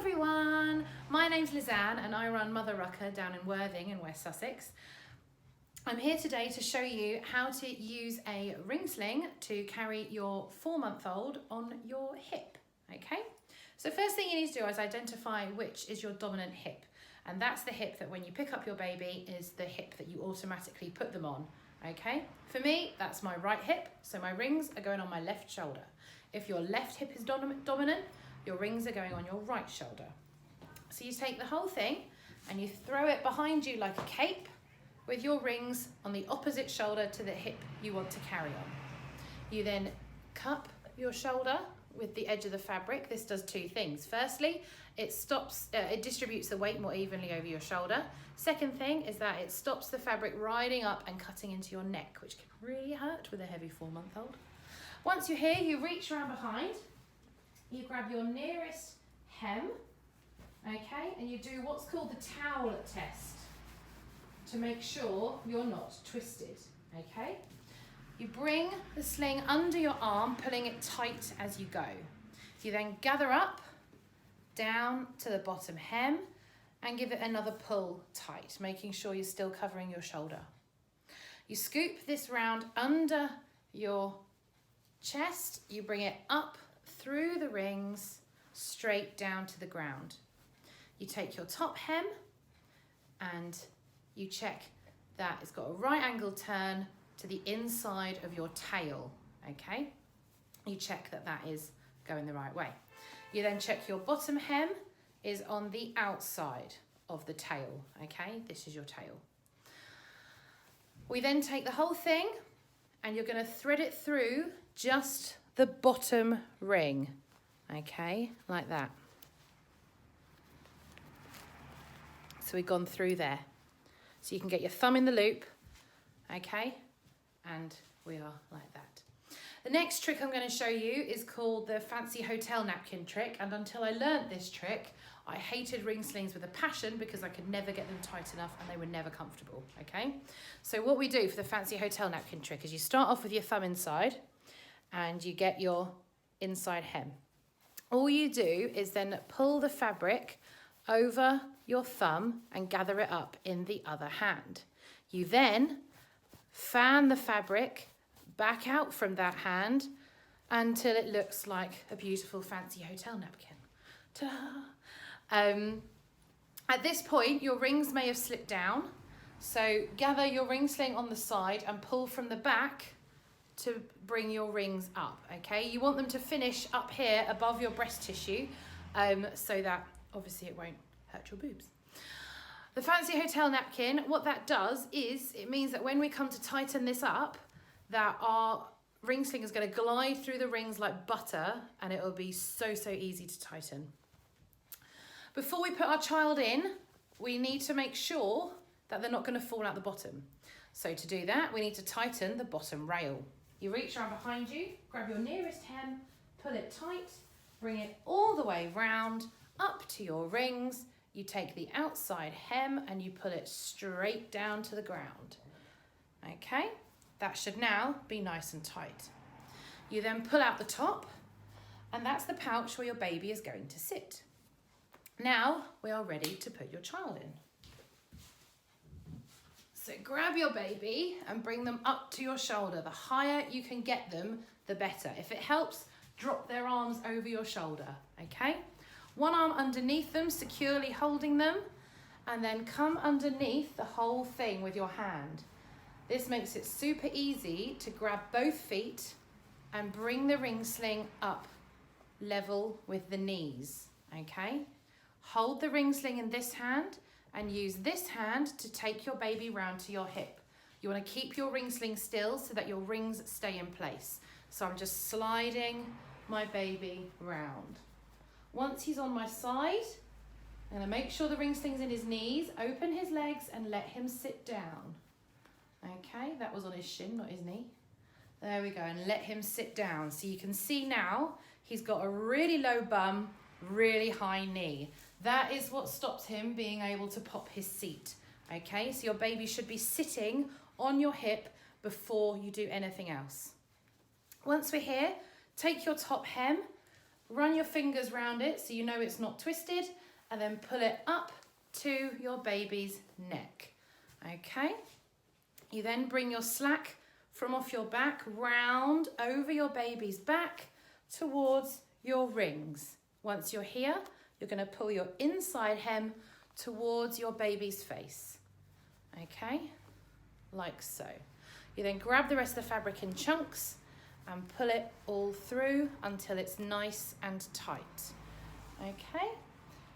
everyone, my name's Lizanne and I run MotherRucker down in Worthing in West Sussex. I'm here today to show you how to use a ring sling to carry your 4-month-old on your hip, okay? So first thing you need to do is identify which is your dominant hip, and that's the hip that when you pick up your baby is the hip that you automatically put them on, okay? For me, that's my right hip, so my rings are going on my left shoulder. If your left hip is dominant, your rings are going on your right shoulder. So you take the whole thing and you throw it behind you like a cape with your rings on the opposite shoulder to the hip you want to carry on. You then cup your shoulder with the edge of the fabric. This does two things. Firstly, it distributes the weight more evenly over your shoulder. Second thing is that it stops the fabric riding up and cutting into your neck, which can really hurt with a heavy 4-month-old. Once you're here, you reach around behind, you grab your nearest hem, okay, and you do what's called the towel test to make sure you're not twisted, okay? You bring the sling under your arm, pulling it tight as you go. You then gather up, down to the bottom hem, and give it another pull tight, making sure you're still covering your shoulder. You scoop this round under your chest, you bring it up through the rings, straight down to the ground. You take your top hem and you check that it's got a right angle turn to the inside of your tail, okay? You check that that is going the right way. You then check your bottom hem is on the outside of the tail, okay? This is your tail. We then take the whole thing and you're gonna thread it through just the bottom ring, okay? Like that. So we've gone through there. So you can get your thumb in the loop, okay? And we are like that. The next trick I'm going to show you is called the fancy hotel napkin trick. And until I learnt this trick, I hated ring slings with a passion because I could never get them tight enough and they were never comfortable, okay? So what we do for the fancy hotel napkin trick is you start off with your thumb inside and you get your inside hem. All you do is then pull the fabric over your thumb and gather it up in the other hand. You then fan the fabric back out from that hand until it looks like a beautiful fancy hotel napkin. Ta-da! At this point, your rings may have slipped down, so gather your ring sling on the side and pull from the back to bring your rings up, okay? You want them to finish up here above your breast tissue so that obviously it won't hurt your boobs. The fancy hotel napkin, what that does is it means that when we come to tighten this up, that our ring sling is going to glide through the rings like butter and it will be so easy to tighten. Before we put our child in, we need to make sure that they're not going to fall out the bottom. So to do that, we need to tighten the bottom rail. You reach around behind you, grab your nearest hem, pull it tight, bring it all the way round, up to your rings. You take the outside hem and you pull it straight down to the ground. Okay, that should now be nice and tight. You then pull out the top and that's the pouch where your baby is going to sit. Now we are ready to put your child in. So grab your baby and bring them up to your shoulder. The higher you can get them, the better. If it helps, drop their arms over your shoulder, okay? One arm underneath them, securely holding them, and then come underneath the whole thing with your hand. This makes it super easy to grab both feet and bring the ring sling up level with the knees, okay? Hold the ring sling in this hand and use this hand to take your baby round to your hip. You want to keep your ring sling still so that your rings stay in place. So I'm just sliding my baby round. Once he's on my side, I'm going to make sure the ring sling's in his knees, open his legs and let him sit down. Okay, that was on his shin, not his knee. There we go, and let him sit down. So you can see now he's got a really low bum, really high knee. That is what stops him being able to pop his seat. Okay, so your baby should be sitting on your hip before you do anything else. Once we're here, take your top hem, Run your fingers round it so you know it's not twisted, and then pull it up to your baby's neck. Okay? You then bring your slack from off your back round over your baby's back towards your rings. Once you're here, you're going to pull your inside hem towards your baby's face. Okay? Like so. You then grab the rest of the fabric in chunks and pull it all through until it's nice and tight. Okay?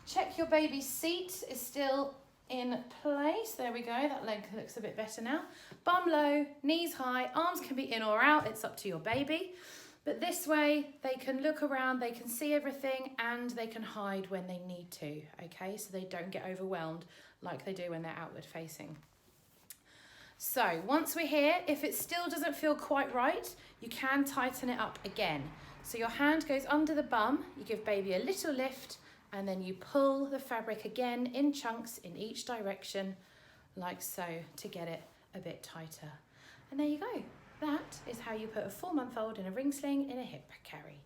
Check your baby's seat is still in place. There we go, that leg looks a bit better now. Bum low, knees high, arms can be in or out, it's up to your baby. But this way they can look around, they can see everything, and they can hide when they need to, okay? So they don't get overwhelmed like they do when they're outward facing. So once we're here, if it still doesn't feel quite right, you can tighten it up again. So your hand goes under the bum, you give baby a little lift, and then you pull the fabric again in chunks in each direction, like so, to get it a bit tighter. And there you go. That is how you put a 4-month-old in a ring sling in a hip carry.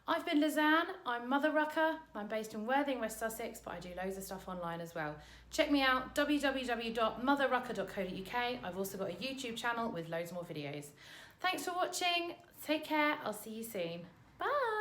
I've been Lizanne, I'm MotherRucker. I'm based in Worthing, West Sussex, but I do loads of stuff online as well. Check me out, www.motherrucker.co.uk. I've also got a YouTube channel with loads more videos. Thanks for watching. Take care. I'll see you soon. Bye.